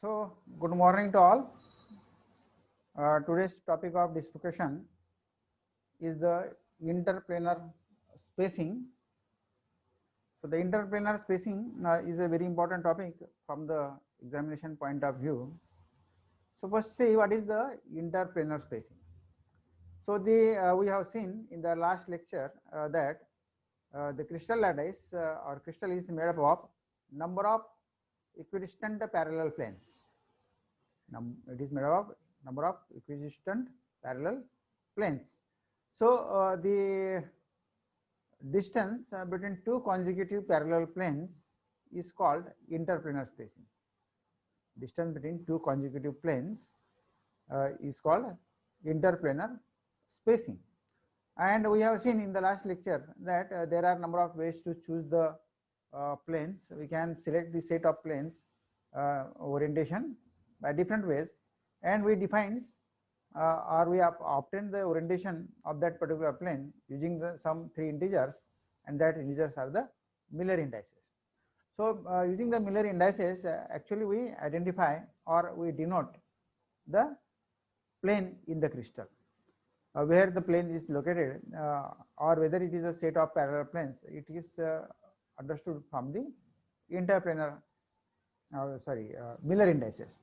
So, good morning to all. Today's topic of discussion is the interplanar spacing. So, the interplanar spacing is a very important topic from the examination point of view. So, first see what is the interplanar spacing. So, we have seen in the last lecture that the crystal lattice or crystal is made up of number of equidistant parallel planes. It is made up of number of equidistant parallel planes. So, the distance between two consecutive parallel planes is called interplanar spacing. Distance between two consecutive planes is called interplanar spacing. And we have seen in the last lecture that there are number of ways to choose the planes. We can select the set of planes orientation by different ways, and we defines or we have obtained the orientation of that particular plane using some three integers, and that integers are the Miller indices. So, using the Miller indices, actually we identify or we denote the plane in the crystal, where the plane is located, or whether it is a set of parallel planes. It is understood from the interplanar, Miller indices.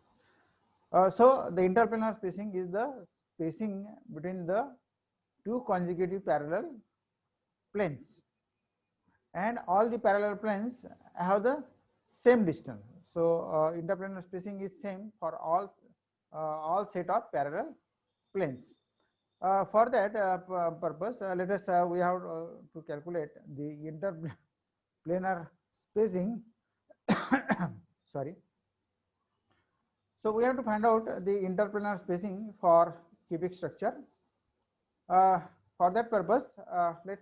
So, the interplanar spacing is the spacing between the two consecutive parallel planes, and all the parallel planes have the same distance. So, interplanar spacing is same for all set of parallel planes. For that purpose, let us we have to calculate the interplanar spacing. Sorry. So, we have to find out the interplanar spacing for cubic structure. For that purpose, let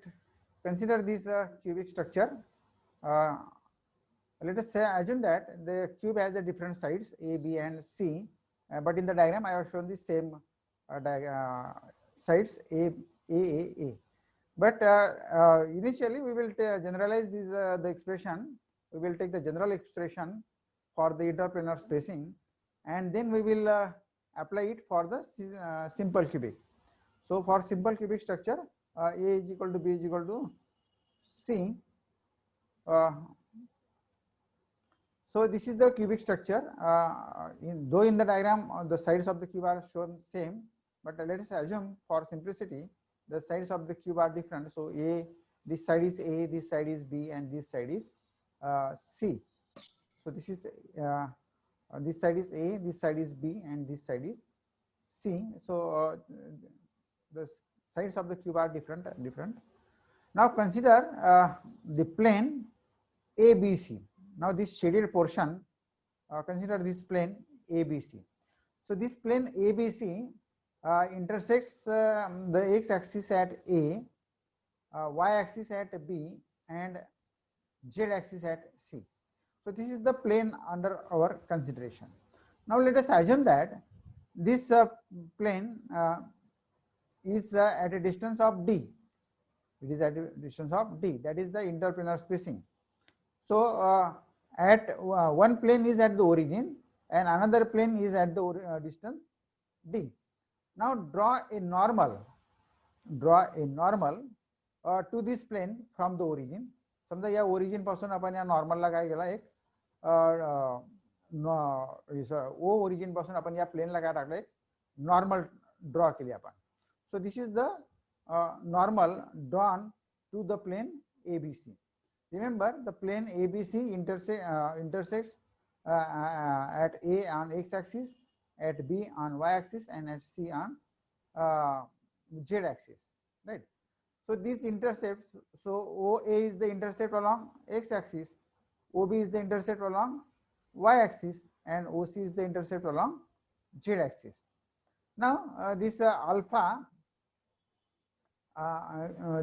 consider this cubic structure. Let us say assume that the cube has the different sides A, B, and C, but in the diagram I have shown the same sides A. But initially we will generalize this the expression. We will take the general expression for the interplanar spacing, and then we will apply it for the simple cubic. So, for simple cubic structure, A is equal to B is equal to C. So, this is the cubic structure. Though in the diagram the sides of the cube are shown same, but let us assume for simplicity the sides of the cube are different. So, this side is A, this side is B, and this side is C. So, this is this side is A, this side is B, and this side is C. So, the sides of the cube are different. Now, consider the plane ABC. Now, this shaded portion, consider this plane ABC. So, this plane ABC intersects the x-axis at A, y-axis at B, and z-axis at C. So, this is the plane under our consideration. Now, let us assume that this plane is at a distance of D. It is at a distance of D, that is the interplanar spacing. So, at one plane is at the origin and another plane is at the distance D. Now, draw a normal to this plane from the origin. समजा या origin पासून आपण या नॉर्मलला काय केला, एक ओ origin पासून आपण या प्लेनला काय टाकलं, एक नॉर्मल ड्रॉ केली आपण. So this is the normal drawn to the plane ABC. Remember, the plane ABC intersects at A on x-axis, at B on y-axis, and at C on z-axis, right? So, these intercepts, so OA is the intercept along x-axis, OB is the intercept along y-axis, and OC is the intercept along z-axis. Now, this alpha,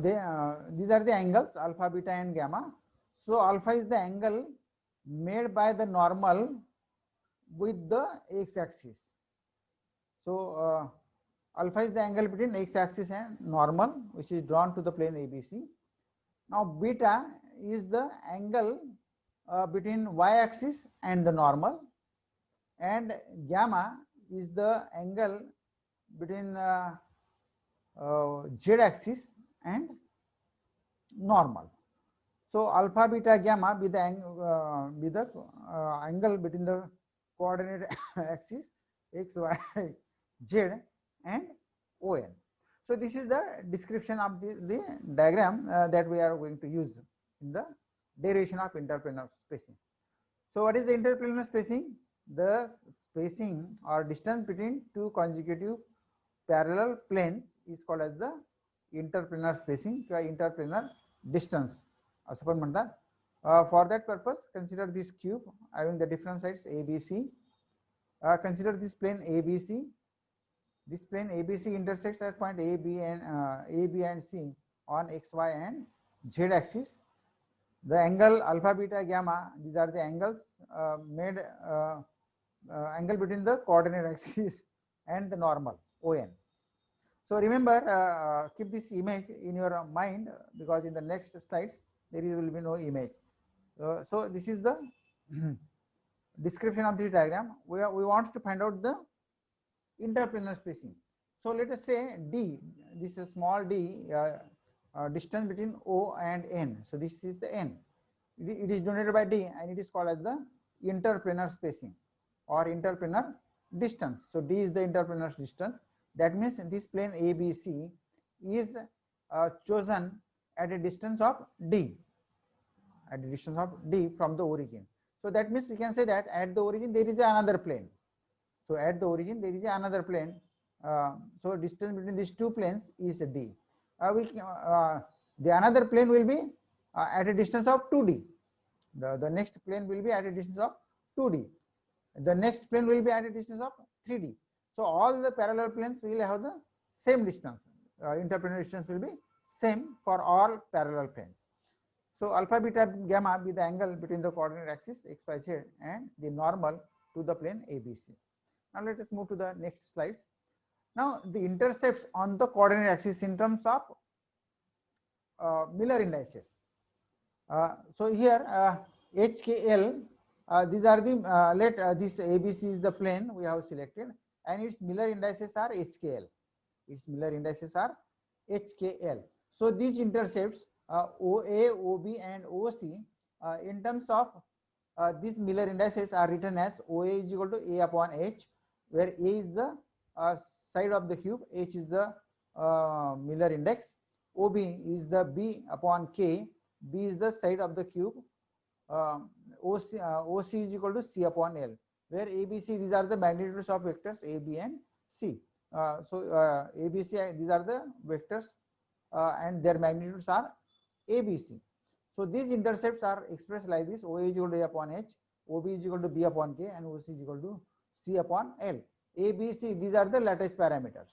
these are the angles alpha, beta, and gamma. So, alpha is the angle made by the normal with the x-axis. So, alpha is the angle between x-axis and normal, which is drawn to the plane ABC. Now, beta is the angle between y-axis and the normal, and gamma is the angle between z axis and normal. So alpha, beta, gamma be the angle between the coordinate axis x, y, z and on. So this is the description of the diagram that we are going to use in the derivation of interplanar spacing. So what is the interplanar spacing? The spacing or distance between two consecutive parallel planes is called as the interplanar spacing or interplanar distance असं पण म्हणतात. For that purpose, consider this cube having the different sides ABC. Consider this plane ABC. This plane ABC intersects at point A, B and C on x, y and z axis. The angle alpha, beta, gamma, these are the angles made angle between the coordinate axis and the normal ON. So remember, keep this image in your mind, because in the next slides there will be no image. So this is the description of this diagram. We want to find out the interplanar spacing. So let us say D, this is small d, distance between O and N. So this is the N. It is denoted by D and it is called as the interplanar spacing or interplanar distance. So D is the interplanar distance. That means this plane ABC is chosen at a distance of D, from the origin. So that means we can say that at the origin there is another plane. So at the origin there is another plane. So distance between these two planes is D. The another plane will be at a distance of 2D. The next plane will be at a distance of 2D. The next plane will be at a distance of 3D. So all the parallel planes will have the same distance. Interplanar distance will be same for all parallel planes. So alpha, beta, gamma be the angle between the coordinate axis x, y, z and the normal to the plane ABC. Now let us move to the next slide. Now the intercepts on the coordinate axis in terms of Miller indices. So here HKL, these are the this ABC is the plane we have selected, and its Miller indices are HKL. Its Miller indices are HKL. So these intercepts OA, OB and OC in terms of these Miller indices are written as OA is equal to A upon H, where A is the side of the cube, H is the Miller index, OB is the B upon K, B is the side of the cube, OC is equal to C upon L, where ABC, these are the magnitudes of vectors A, B and C. So ABC, these are the vectors and their magnitudes are ABC. So these intercepts are expressed like this: OA is equal to A upon H, OB is equal to B upon K, and OC is equal to C upon L. ABC, these are the lattice parameters.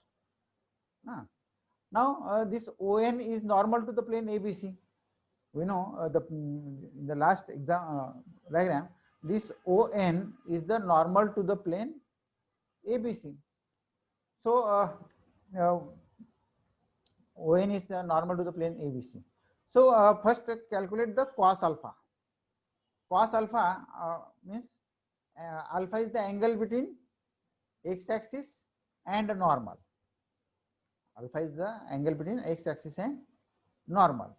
Now this ON is normal to the plane ABC. We know in the last exam diagram, this ON is the normal to the plane ABC. So ON is normal to the plane ABC. So first calculate the cos alpha. Cos alpha means alpha is the angle between x-axis and normal. Alpha is the angle between x-axis and normal.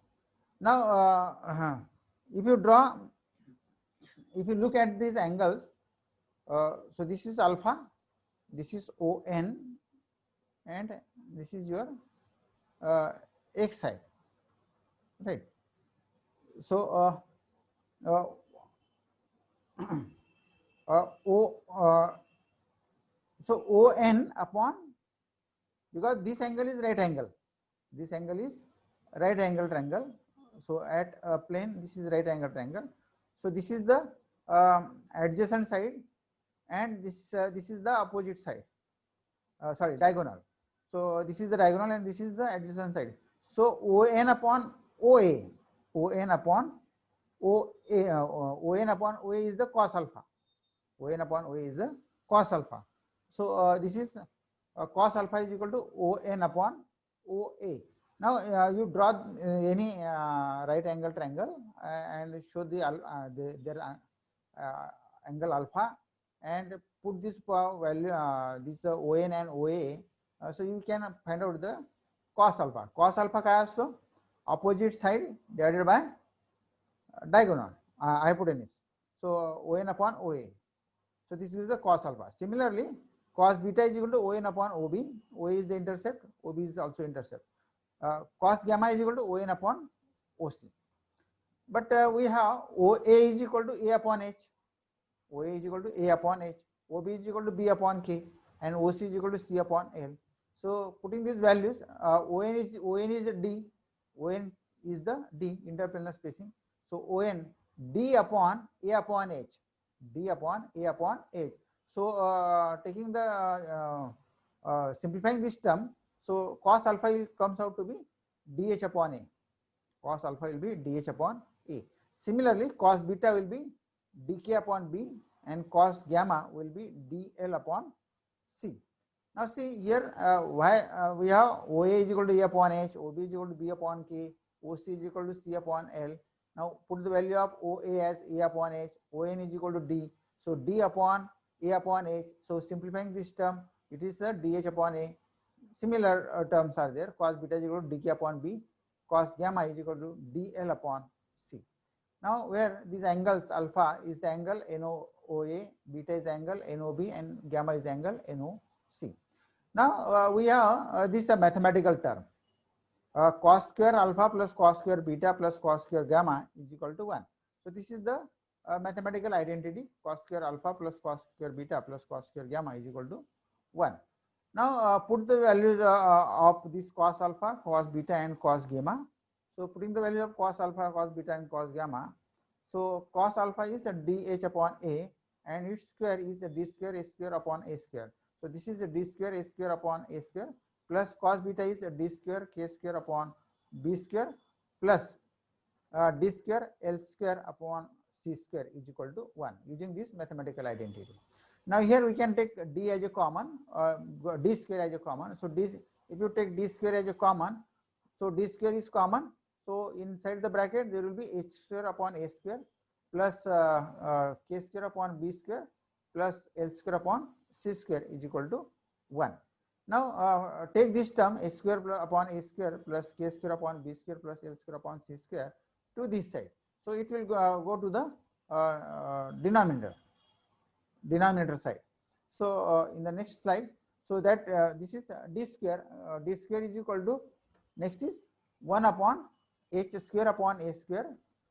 Now if you look at these angles, so this is alpha, this is ON, and this is your x side, right? So so ON upon, because this angle is right angle, this angle is right angle triangle. So at a plane, this is right angle triangle. So this is the adjacent side, and this is the opposite side. Sorry, diagonal. So this is the diagonal, and this is the adjacent side. So ON upon OA, ON upon OA is the cos alpha. ON upon OA is the cos alpha. So this is cos alpha is equal to ON upon OA. Now you draw any right angle triangle and show their angle alpha and put this value, this ON and OA, so you can find out the cos alpha. Cos alpha काय असतो? Opposite side divided by diagonal, hypotenuse. So ON upon OA. So this is the cos alpha. Similarly, cos beta is equal to ON upon OB. OA is the intercept, OB is also intercept. Cos gamma is equal to ON upon OC. But we have OA is equal to A upon H. OA is equal to A upon H. OB is equal to B upon K, and OC is equal to C upon L. So putting these values, ON is D. ON is the D, interplanar spacing. So ON D upon A upon H. D upon A upon H. So taking the simplifying this term, so cos alpha comes out to be DH upon A. Cos alpha will be DH upon A. Similarly, cos beta will be DK upon B, and cos gamma will be DL upon C. Now see here, why we have OA is equal to A upon H, OB is equal to B upon K, OC is equal to C upon L. Now put the value of OA as A upon H, ON is equal to D. So D upon A upon H. So simplifying this term, it is the DH upon A. Similar terms are there. Cos beta is equal to DK upon B. Cos gamma is equal to DL upon C. Now where these angles, alpha is the angle NOA, beta is the angle NOB, and gamma is the angle NOC. Now we have this is a mathematical term. Cos square alpha plus cos square beta plus cos square gamma is equal to 1. So this is the mathematical identity. Cos square alpha plus cos square beta plus cos square gamma is equal to 1. Now put the values of this cos alpha, cos beta, and cos gamma. So putting the value of cos alpha, cos beta, and cos gamma. So cos alpha is a DH upon A, and its square is a D square A square upon A square. So this is a D square A square upon A square, plus cos beta is a D square K square upon B square, plus D square L square upon C square is equal to 1, using this mathematical identity. Now here we can take D as a common, D square as a common. So D, if you take D square as a common, so D square is common. So inside the bracket there will be H square upon A square plus K square upon B square plus L square upon C square is equal to 1. Now take this term A square upon A square plus K square upon B square plus L square upon C square to this side. So it will go to the denominator side. So in the next slide, so that this is D square is equal to, next is 1 upon H square upon A square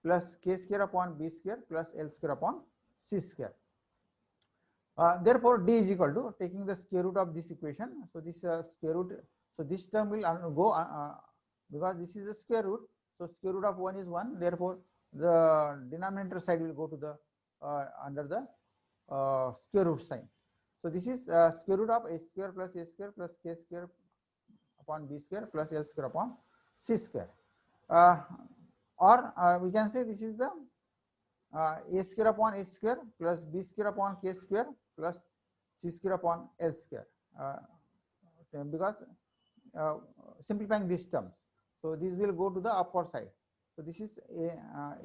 plus K square upon B square plus L square upon C square. Therefore D is equal to, taking the square root of this equation, so this square root, so this term will go because this is the square root, so square root of 1 is 1, therefore the denominator side will go to the under the square root sign. So this is square root of A square plus A square plus K square upon B square plus L square upon C square, or we can say this is the A square upon A square plus B square upon K square plus C square upon L square, because simplifying these terms, so this will go to the upper side. So this is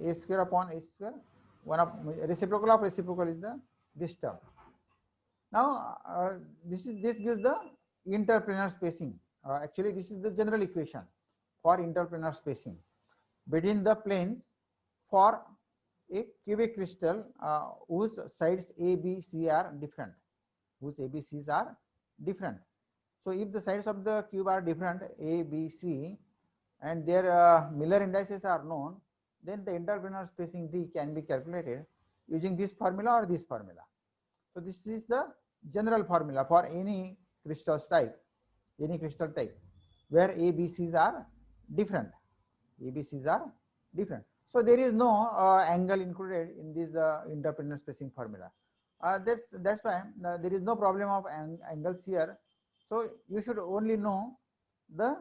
A square upon A square, one of reciprocal of reciprocal is the this term. Now this gives the interplanar spacing. Actually this is the general equation for interplanar spacing between the planes for a cubic crystal whose sides A, B, C are different, whose ABCs are different. So if the sides of the cube are different, A, B, C, and their Miller indices are known, then the interplanar spacing D can be calculated using this formula or this formula. So this is the general formula for any crystal type, where ABCs are different. ABCs are different. So there is no angle included in this interplanar spacing formula. That's why there is no problem of angles here. So you should only know the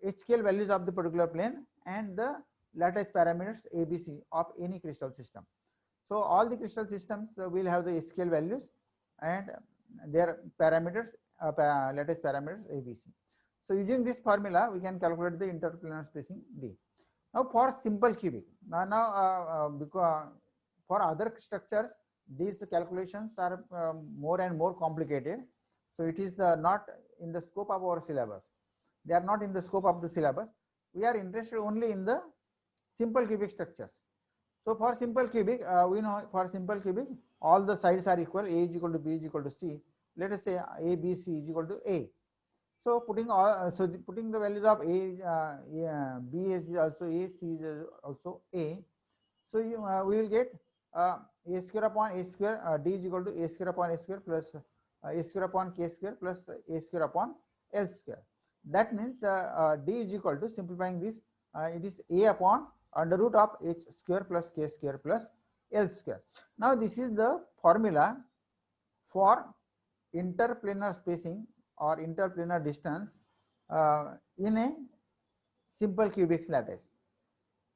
H-scale values of the particular plane and the lattice parameters ABC of any crystal system. So all the crystal systems will have the H-scale values and their parameters, lattice parameters ABC. So using this formula, we can calculate the interplanar spacing D. Now for simple cubic, because for other structures these calculations are more and more complicated. So it is not in the scope of our syllabus. They are not in the scope of the syllabus. We are interested only in the simple cubic structures. So for simple cubic, we know for simple cubic, all the sides are equal. A is equal to B is equal to C. Let us say A, B, C is equal to A. So putting all, putting the values of A, B is also A, C is also A. So we will get a square upon a square, D is equal to a square upon a square plus a square upon k square plus a square upon L square. That means D is equal to, simplifying this, it is a upon under root of h square plus k square plus L square. Now this is the formula for interplanar spacing or interplanar distance in a simple cubic lattice,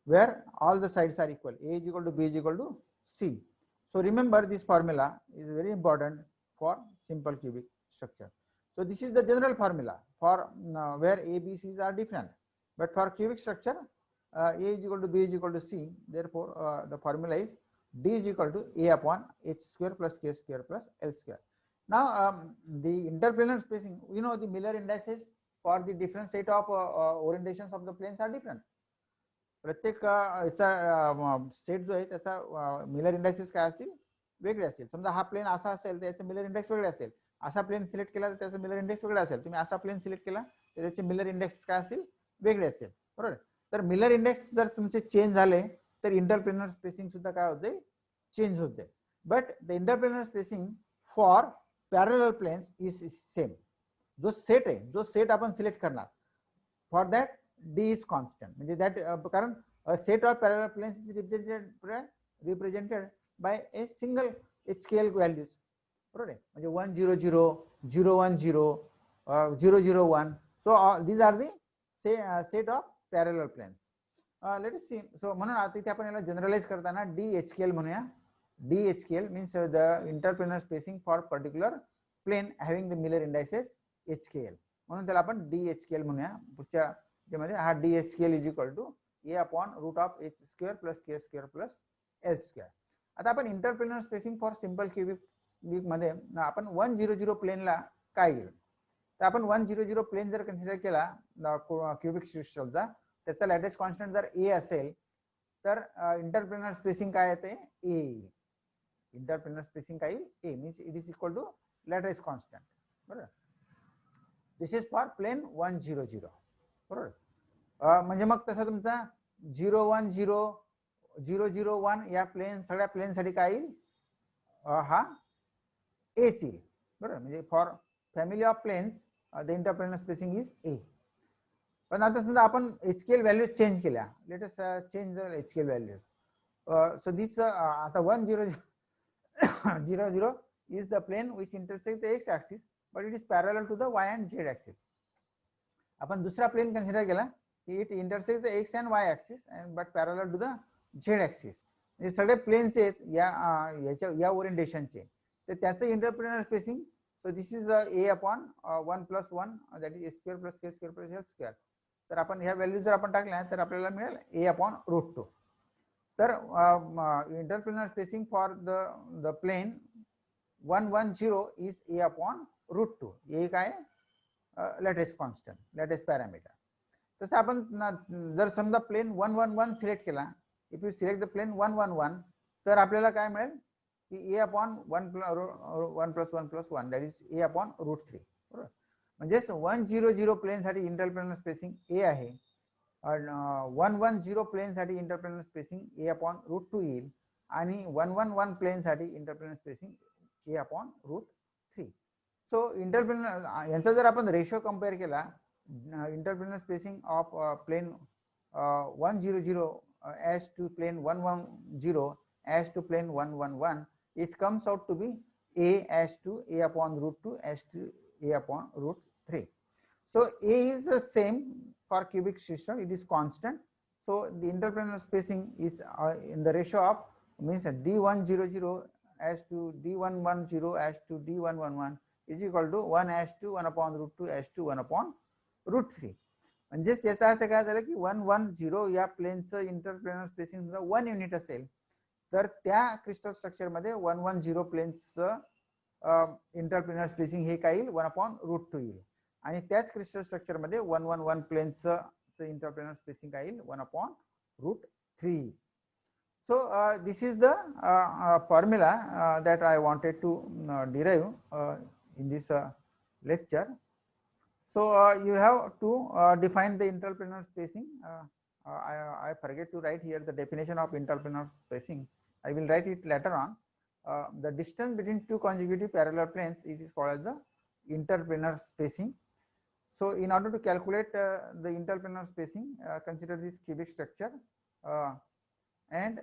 where all the sides are equal. A is equal to B is equal to C. So remember, this formula is very important for simple cubic structure. So this is the general formula for where A, B, C's are different. But for cubic structure, A is equal to B is equal to C. Therefore, the formula is D is equal to A upon h square plus k square plus L square. Now, the interplanar spacing, you know, the Miller indices for the different set of orientations of the planes are different. प्रत्येक याचा set जो आहे त्याचा Miller indexes काय असतील, वेगळे असतील. समजा हा प्लेन असा असेल तर त्याचे मिलर इंडेक्स वेगळे असेल. असा प्लेन सिलेक्ट केला तर त्याचा मिलर इंडेक्स वेगळा असेल. तुम्ही असा प्लेन सिलेक्ट केला तर त्याचे मिलर इंडेक्स काय असतील, वेगळे असतील. बरोबर. तर मिलर इंडेक्स जर तुमचे चेंज झाले तर इंटरप्लेनर स्पेसिंग सुद्धा काय होते, चेंज होते. But the interplanar spacing for parallel planes is same. जो सेट आहे, जो सेट आपण सिलेक्ट करणार, for that D is constant. म्हणजे that कारण set of parallel planes is represented by a single HKL values. बरोबर आहे. म्हणजे 1 0 0 0 1 0 0 0 1. So these are the set of parallel planes. Let us see. So म्हणून आता इथे आपण याला जनरलाइज करताना DHKL म्हणूया. DHKL means the interplanar spacing for particular plane having the Miller indices HKL. म्हणून त्याला आपण DHKL म्हणूया. पुढच्या मध्ये हा DHKL is equal to a upon root of h square plus k square plus l square. आता आपण interplanar spacing for simple cubic मध्ये आपण 1 0 0 प्लेनला काय घेऊ, तर आपण 1 0 0 प्लेन जर कन्सिडर केला क्यूबिक सिस्टमचा, त्याचा लॅटिस कॉन्स्टंट जर ए असेल तर इंटरप्लेनर स्पेसिंग काय येते, ए. इंटरप्लेनर स्पेसिंग काय, a means it is equal to lattice constant. बरोबर. This is for plane 1 0 0. बरोबर. म्हणजे मग तसं तुमचा 0 1 0 0 0 1 या प्लेन सगळ्या प्लेन साठी काय येईल, हा एच येईल. बरोबर. म्हणजे for family of planes the interplanar spacing is a. पण आता समजा आपण HKL व्हॅल्यूज चेंज केल्या. Let us change the HKL values. So this आता 1 0 0 0 is the plane which intersects the x axis but it is parallel to the y and z axis. आपण दुसरा plane consider केला की it intersect the x and y axis and but parallel to the z axis. म्हणजे सगळे planes आहेत या ओरिएंटेशनचे, तर त्याचं interplanar spacing. So this is a upon 1 + 1 that is square plus k square plus l square. तर आपण ह्या व्हॅल्यू जर आपण टाकल्या तर आपल्याला मिळेल ए अपॉन रूट 2. तर interplanar spacing for the plane 1 1 0 is a upon root 2. A काय, लॅटिस कॉन्स्टंट, लॅटिस पॅरामीटर. तसं आपण जर समजा प्लेन 1 1 1 सिलेक्ट केला, if you select the plane 1 1 1, तर आपल्याला काय मिळेल की a upon 1 + 1 + 1 that is a upon root 3. बरोबर. म्हणजे 1 0 0 प्लेन साठी इंटरप्लेनर स्पेसिंग ए आहे. 1 1 0 प्लेन साठी इंटरप्लेनर स्पेसिंग ए अपॉन रूट 2 येईल आणि 1 1 1 प्लेन साठी इंटरप्लेनर स्पेसिंग ए अपॉन रूट 3. सो इंटरप्लेनर यांचा जर आपण रेशो कंपेअर केला, interplanar spacing of plane 1 0 0 as to plane 1 1 0 as to plane 1 1 1, it comes out to be a as to a upon root 2 as to a upon root 3. So a is the same for cubic system, it is constant. So the interplanar spacing is in the ratio of, means d1 0 0 as to d1 1 0 as to d1 1 1 is equal to 1 as to 1 upon root 2 as to 1 upon root 3. म्हणजे याचा अर्थ काय झाला की 1 1 0 या प्लेनचं interplanar spacing 1 unit असेल तर त्या crystal structure मध्ये 110 प्लेन्सचं इंटरप्लेनर स्पेसिंग हे काय येईल 1/√2 येईल आणि त्याच क्रिस्टल स्ट्रक्चर मध्ये 111 प्लेन्सचं इंटरप्लेनर स्पेसिंग काय येईल 1/√3. So this is the formula that I wanted to derive in this lecture. So you have to define the interplanar spacing. I forget to write here the definition of interplanar spacing. I will write it later on. The distance between two consecutive parallel planes, it is called as the interplanar spacing. So in order to calculate the interplanar spacing, consider this cubic structure and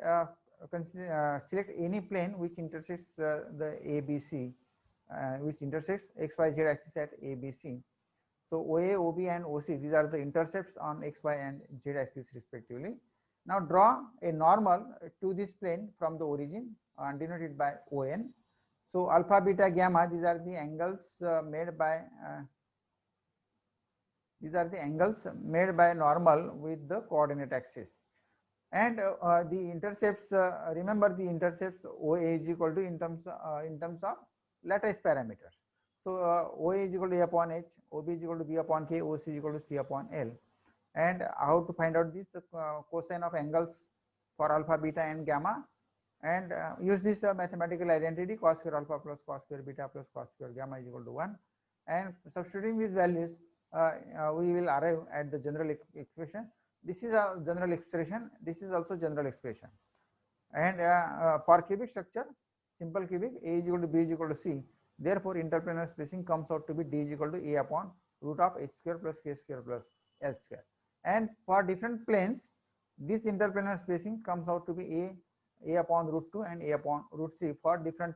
select any plane which intersects the ABC, which intersects XYZ axis at ABC. So OA, OB and OC, these are the intercepts on XY and Z axis respectively. Now draw a normal to this plane from the origin denoted by ON. So alpha, beta, gamma, these are the angles made by normal with the coordinate axis. And the intercepts, remember the intercepts OA is equal to in terms of lattice parameters. So OA is equal to A upon H, OB is equal to B upon K, OC is equal to C upon L. And how to find out this cosine of angles for alpha, beta and gamma, and use this mathematical identity cos square alpha plus cos square beta plus cos square gamma is equal to 1, and substituting these values we will arrive at the general expression. This is a general expression, this is also general expression. And for cubic structure, simple cubic, A is equal to B is equal to C, therefore interplanar spacing comes out to be D is equal to A upon root of H square plus K square plus L square. And for different planes, this interplanar spacing comes out to be A upon √2 and A upon √3 for different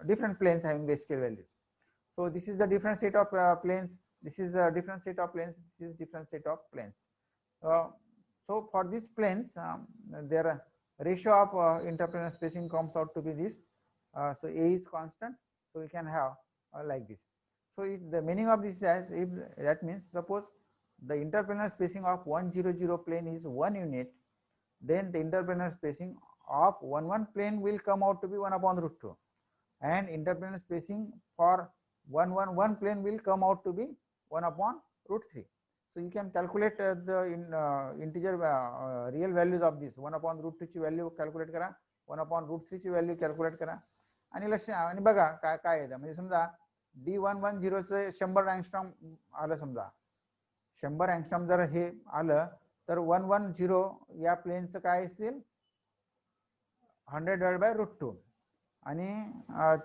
different planes having the scale values. So this is the different set of planes, this is a different set of planes, this is different set of planes. So for these planes, their ratio of interplanar spacing comes out to be this. So A is constant, so we can have like this. So the meaning of this is, if that means suppose the interplanar spacing of 100 plane is 1 unit, then the interplanar spacing of 11 plane will come out to be 1/√2, and interplanar spacing for 111 plane will come out to be 1/√3. So you can calculate the integer real values of this. 1/√2 ची value calculate करा, 1/√3 ची value calculate करा आणि लक्ष आणि बघा काय येतं. म्हणजे समजा D110 चे 100 अँगस्ट्रॉम आलं, समजा 100 अँगस्ट्रॉम जर हे आलं तर 110 या प्लेनचं काय असेल 100/√2 आणि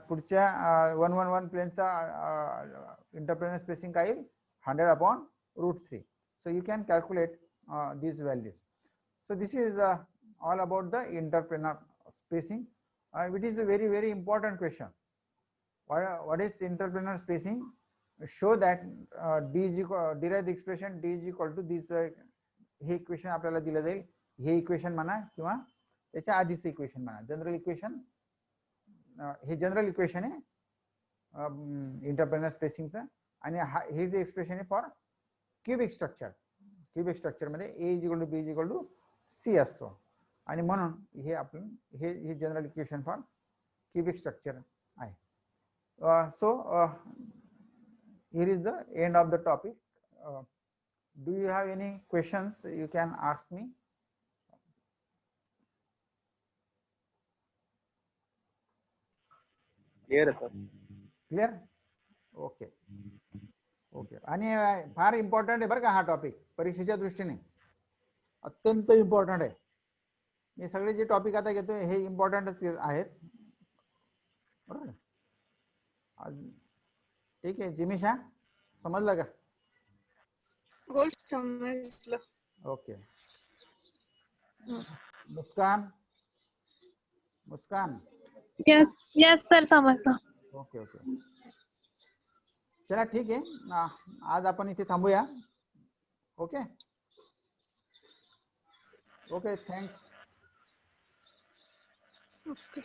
पुढच्या 111 प्लेनचा इंटरप्लेनर स्पेसिंग काय येईल 100/√3. So you can calculate these values. So this is all about the interplanar spacing, which is a very important question. What is interplanar spacing? Show that derive the expression D is equal to this. हे equation आपल्याला दिलं जाईल, हे equation म्हणा किंवा त्याच्या आधीचं equation म्हणा. General equation, हे जनरल इक्वेशन आहे इंटरप्लेनर स्पेसिंगचं, आणि हे जे एक्सप्रेशन आहे for cubic structure. Cubic structure मध्ये A is equal to B is equal to C असतो, आणि म्हणून हे आपण हे general equation for cubic structure आहे. So here is the end of the topic. Do you have any questions? You can ask me. Clear sir. Clear? Okay. Okay. आणि फार important आहे बरं का हा टॉपिक, परीक्षेच्या दृष्टीने अत्यंत इम्पॉर्टंट आहे. मी सगळे जे टॉपिक आता घेतोय हे इम्पॉर्टंटच आहेत, बरोबर. ठीक आहे जिमिशा, समजलं का? हो समजलं. ओके. मुस्कान यस सर समजलं. ओके. चला ठीक आहे, आज आपण इथे थांबूया. Okay thanks. ओके.